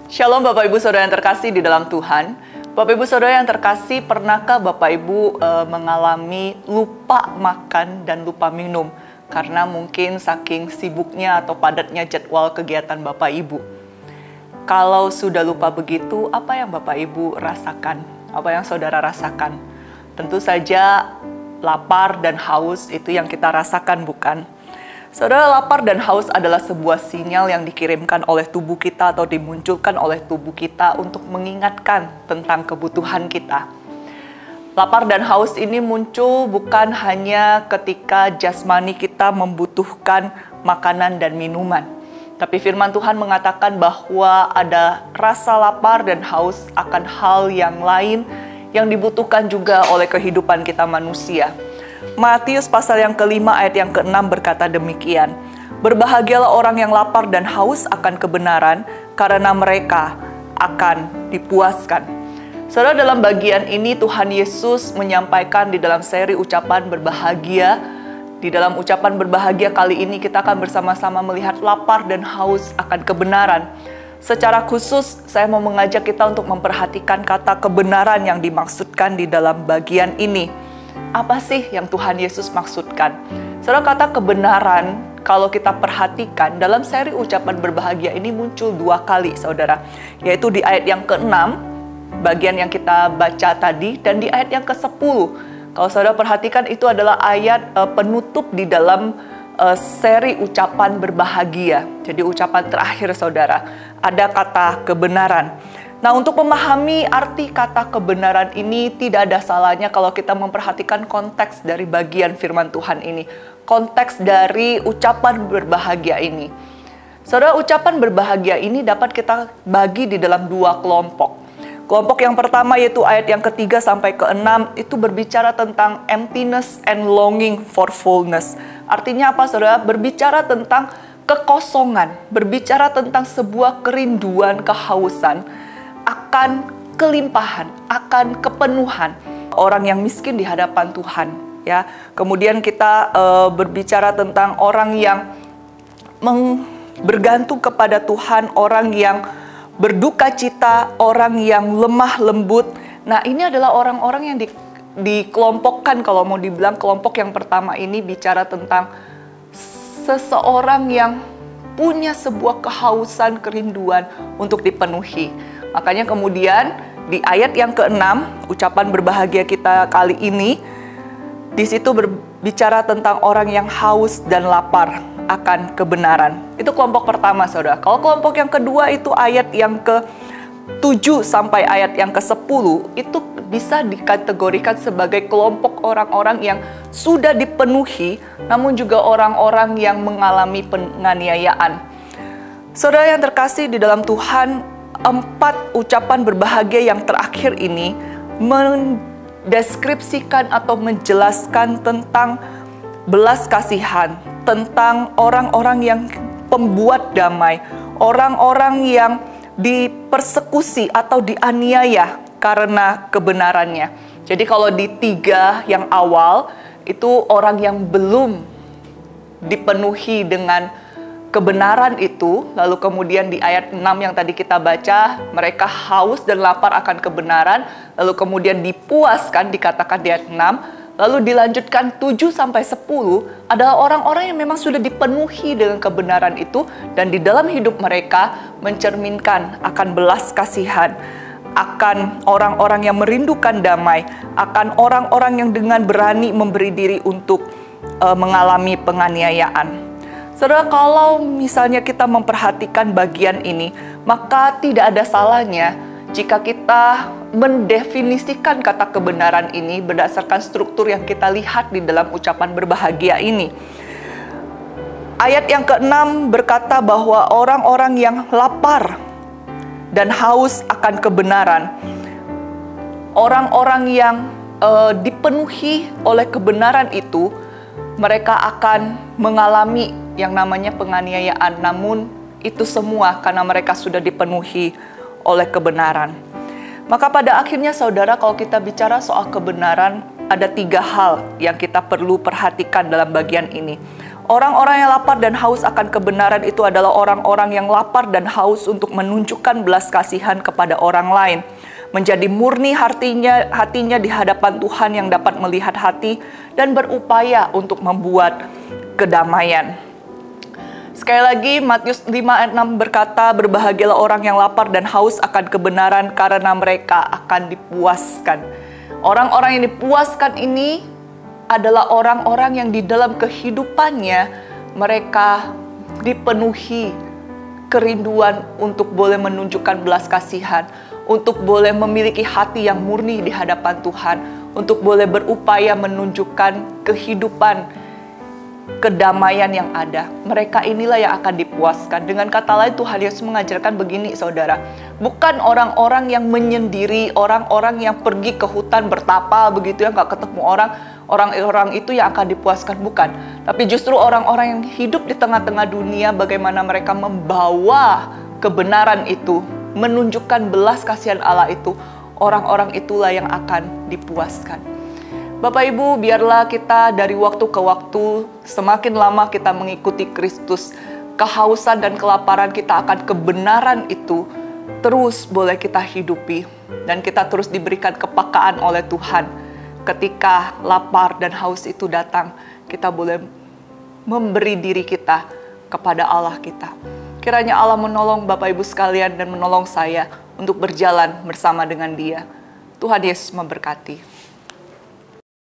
Shalom Bapak Ibu Saudara yang terkasih di dalam Tuhan. Bapak Ibu Saudara yang terkasih, pernahkah Bapak Ibu mengalami lupa makan dan lupa minum? Karena mungkin saking sibuknya atau padatnya jadwal kegiatan Bapak Ibu. Kalau sudah lupa begitu, apa yang Bapak Ibu rasakan? Apa yang Saudara rasakan? Tentu saja lapar dan haus itu yang kita rasakan, bukan? Saudara, lapar dan haus adalah sebuah sinyal yang dikirimkan oleh tubuh kita atau dimunculkan oleh tubuh kita untuk mengingatkan tentang kebutuhan kita. Lapar dan haus ini muncul bukan hanya ketika jasmani kita membutuhkan makanan dan minuman. Tapi firman Tuhan mengatakan bahwa ada rasa lapar dan haus akan hal yang lain yang dibutuhkan juga oleh kehidupan kita manusia. Matius pasal yang kelima ayat yang ke-6 berkata demikian, "Berbahagialah orang yang lapar dan haus akan kebenaran, karena mereka akan dipuaskan." Saudara, dalam bagian ini Tuhan Yesus menyampaikan di dalam seri ucapan berbahagia. Di dalam ucapan berbahagia kali ini kita akan bersama-sama melihat lapar dan haus akan kebenaran. Secara khusus saya mau mengajak kita untuk memperhatikan kata kebenaran yang dimaksudkan di dalam bagian ini. Apa sih yang Tuhan Yesus maksudkan? Saudara, kata kebenaran kalau kita perhatikan dalam seri ucapan berbahagia ini muncul 2 kali, saudara. Yaitu di ayat yang ke-6, bagian yang kita baca tadi, dan di ayat yang ke-10. Kalau saudara perhatikan itu adalah ayat penutup di dalam seri ucapan berbahagia. Jadi ucapan terakhir, saudara, ada kata kebenaran. Nah, untuk memahami arti kata kebenaran ini tidak ada salahnya kalau kita memperhatikan konteks dari bagian firman Tuhan ini. Konteks dari ucapan berbahagia ini. Saudara, ucapan berbahagia ini dapat kita bagi di dalam 2 kelompok. Kelompok yang pertama yaitu ayat yang ke-3 sampai ke-6 itu berbicara tentang emptiness and longing for fullness. Artinya apa, saudara? Berbicara tentang kekosongan, berbicara tentang sebuah kerinduan, kehausan akan kelimpahan, akan kepenuhan orang yang miskin di hadapan Tuhan, ya. Kemudian kita berbicara tentang orang yang bergantung kepada Tuhan, orang yang berduka cita, orang yang lemah lembut. Nah, ini adalah orang-orang yang dikelompokkan, kalau mau dibilang kelompok yang pertama ini bicara tentang seseorang yang punya sebuah kehausan, kerinduan untuk dipenuhi. Makanya kemudian di ayat yang ke-6, ucapan berbahagia kita kali ini, di situ berbicara tentang orang yang haus dan lapar akan kebenaran. Itu kelompok pertama, saudara. Kalau kelompok yang kedua itu ayat yang ke-7 sampai ayat yang ke-10, itu bisa dikategorikan sebagai kelompok orang-orang yang sudah dipenuhi, namun juga orang-orang yang mengalami penganiayaan. Saudara yang terkasih di dalam Tuhan, 4 ucapan berbahagia yang terakhir ini mendeskripsikan atau menjelaskan tentang belas kasihan, tentang orang-orang yang pembuat damai, orang-orang yang dipersekusi atau dianiaya karena kebenarannya. Jadi kalau di 3 yang awal itu orang yang belum dipenuhi dengan kebenaran itu, lalu kemudian di ayat 6 yang tadi kita baca, mereka haus dan lapar akan kebenaran, lalu kemudian dipuaskan, dikatakan di ayat 6, lalu dilanjutkan 7 sampai 10 adalah orang-orang yang memang sudah dipenuhi dengan kebenaran itu, dan di dalam hidup mereka mencerminkan akan belas kasihan, akan orang-orang yang merindukan damai, akan orang-orang yang dengan berani memberi diri untuk mengalami penganiayaan. Saudara, kalau misalnya kita memperhatikan bagian ini, maka tidak ada salahnya jika kita mendefinisikan kata kebenaran ini berdasarkan struktur yang kita lihat di dalam ucapan berbahagia ini. Ayat yang ke-6 berkata bahwa orang-orang yang lapar dan haus akan kebenaran, orang-orang yang dipenuhi oleh kebenaran itu, mereka akan mengalami yang namanya penganiayaan, namun itu semua karena mereka sudah dipenuhi oleh kebenaran. Maka pada akhirnya, saudara, kalau kita bicara soal kebenaran, ada 3 hal yang kita perlu perhatikan dalam bagian ini. Orang-orang yang lapar dan haus akan kebenaran itu adalah orang-orang yang lapar dan haus untuk menunjukkan belas kasihan kepada orang lain. Menjadi murni hatinya di hadapan Tuhan yang dapat melihat hati dan berupaya untuk membuat kedamaian. Sekali lagi, Matius 5 ayat 6 berkata, berbahagialah orang yang lapar dan haus akan kebenaran karena mereka akan dipuaskan. Orang-orang yang dipuaskan ini adalah orang-orang yang di dalam kehidupannya mereka dipenuhi kerinduan untuk boleh menunjukkan belas kasihan, untuk boleh memiliki hati yang murni di hadapan Tuhan, untuk boleh berupaya menunjukkan kehidupan kedamaian yang ada. Mereka inilah yang akan dipuaskan. Dengan kata lain, Tuhan Yesus mengajarkan begini, saudara. Bukan orang-orang yang menyendiri, orang-orang yang pergi ke hutan bertapa begitu ya, nggak ketemu orang itu yang akan dipuaskan, bukan. Tapi justru orang-orang yang hidup di tengah-tengah dunia, bagaimana mereka membawa kebenaran itu, menunjukkan belas kasihan Allah itu, orang-orang itulah yang akan dipuaskan. Bapak Ibu, biarlah kita dari waktu ke waktu, semakin lama kita mengikuti Kristus, kehausan dan kelaparan kita akan kebenaran itu terus boleh kita hidupi, dan kita terus diberikan kepekaan oleh Tuhan. Ketika lapar dan haus itu datang, kita boleh memberi diri kita kepada Allah kita. Kiranya Allah menolong Bapak Ibu sekalian dan menolong saya untuk berjalan bersama dengan Dia. Tuhan Yesus memberkati.